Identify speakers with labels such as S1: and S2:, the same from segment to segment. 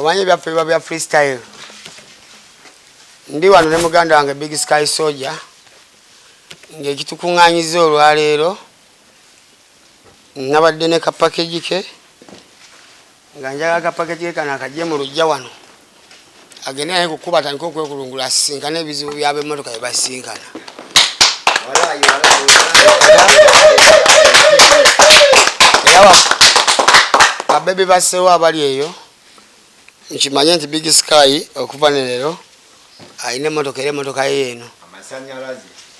S1: Obanye byaffe biba bya freestyle. Ndi wano ne muganda wange Big Sky Soldier. Ng'ekitukuŋŋaanyiza olwaleero nabadde ne kapakeji ke nga njagala kapakeji ke kano akajje mu luggya wano agende naye kukuba atandika okwekulungula asisinkana ebizibu by'ab'emmotoka bye basinkana. Era babebe basseewo abali eyo nkimanye nti Big Sky okuva ne leero alina emmotoka era emmotoka ye eno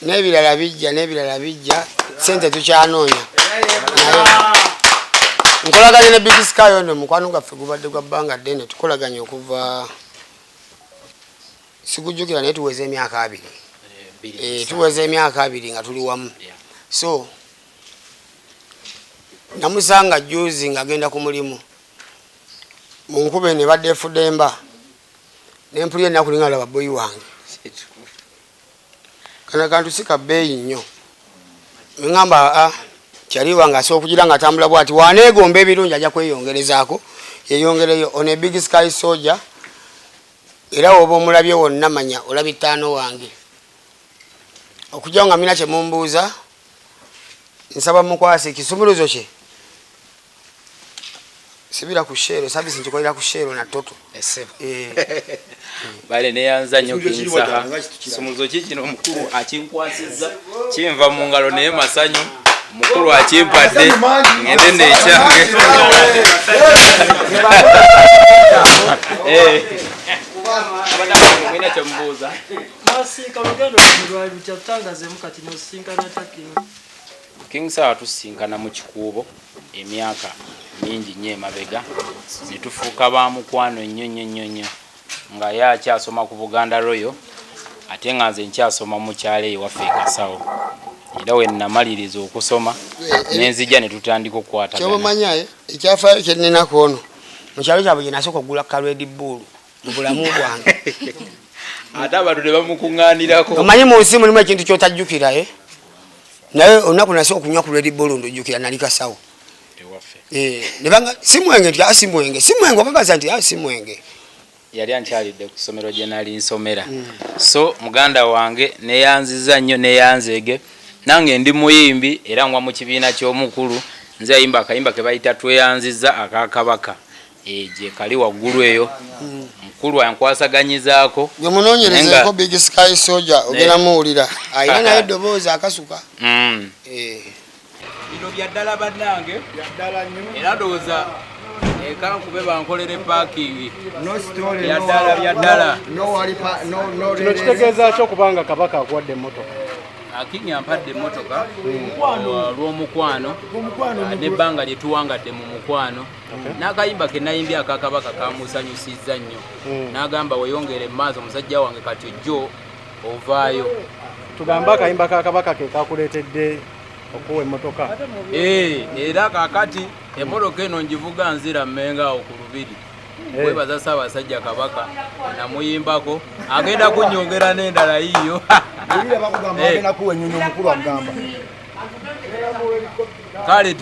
S1: n'ebirala bijja sente tukyanoonya. Nkolaganye ne Big Sky ono mukwano gwaffe gubadde gwa bbanga ddene tukolaganye okuva sikujjukira naye tuweze emyaka 2. Tuweze emyaka 2 nga tuli wamu. So namusanga juzi ng'agenda ku mulimu mu nkube ne badde efudemba n'empulira ennaku linga laba boyi wange kana kantu si ka bbeeyi nnyo ngamba kyali wange asobola okugira nga atambula bw'ati waneegomba ebirungi ajja kweyongerezaako yeyongereyo ono e Big Sky Soldier era woba omulabye wonna manya olabye ttaano wange okujjawo nga mina kye mumbuuza nsaba mukwasi ekisumuluzo kye sibira ku shero sabisi nkikolera ku shero na toto
S2: bale neyanza nnyo kinsaha kisumuluzo kikino omukulu akinkwasizza kinva mu ngalo naye masanyu mukulu akimpadde ngende nekyange mwina kyombuuza kinsaha tusinkana mu kikuubo emyaka mingi nnyo emabega ne tufuuka ba mukwano nnyo nga ye akyasoma ku Buganda Royal ate nga nze nkyasoma mu kyalo ewaffe Kasawo era we namaliriza okusoma n'enzija ne tutandika okukwatagana.
S1: Kyomanyaye ekyafaayo kye nnenako ono mu kyalo kyabwe gye nasooka okugula ka Red Bull mu bulamu bwange
S2: ate abantu ne bamukuŋŋaanirako.
S1: Omanyi mu nsi mulimu ekintu ky'otajjukira naye olunaku nasooka okunywa ku Red Bull ndojjukira nali Kasawo. Nebanga simwenge nti simwenge okakaza nti simwenge
S2: yali ankyalidde ku ssomero gye nali nsomera. So muganda wange neyanziza nnyo neyanzeege nange ndi muyimbi era ngwa mu kibiina ky'omukulu nze ayimba akayimba ke bayita tweyanziza akakabaka gye kali waggulu eyo mukulu ankwasaganyizaako
S1: gyemunoonyerezeeko Big Sky Soldier ogera muwulira ayina naye eddoboozi akasuka.
S2: Bino byaddala bannange era ndowooza kankube bankolere parking byaddala
S3: kino kitegeeza ki okubanga kabaka akuwadde emmotoka?
S2: Akingi ampadde emmotoka lw'omukwano n'ebbanga lye tuwangadde mu mukwano n'akayimba ke nayimbye akakabaka kamusanyusizza nnyo n'agamba weyongere maaso omusajja wange kati ojjo ovaayo.
S3: Tugamba akayimba kakabaka ke kakuleetedde okuwa emmotoka?
S2: Era kakati emmotoka eno ngivuga nzira mmenga awo ku Lubiri. Webaza Ssaabasajja Kabaka namuyimbako agenda kunnyongera n'endala yiyo. Kale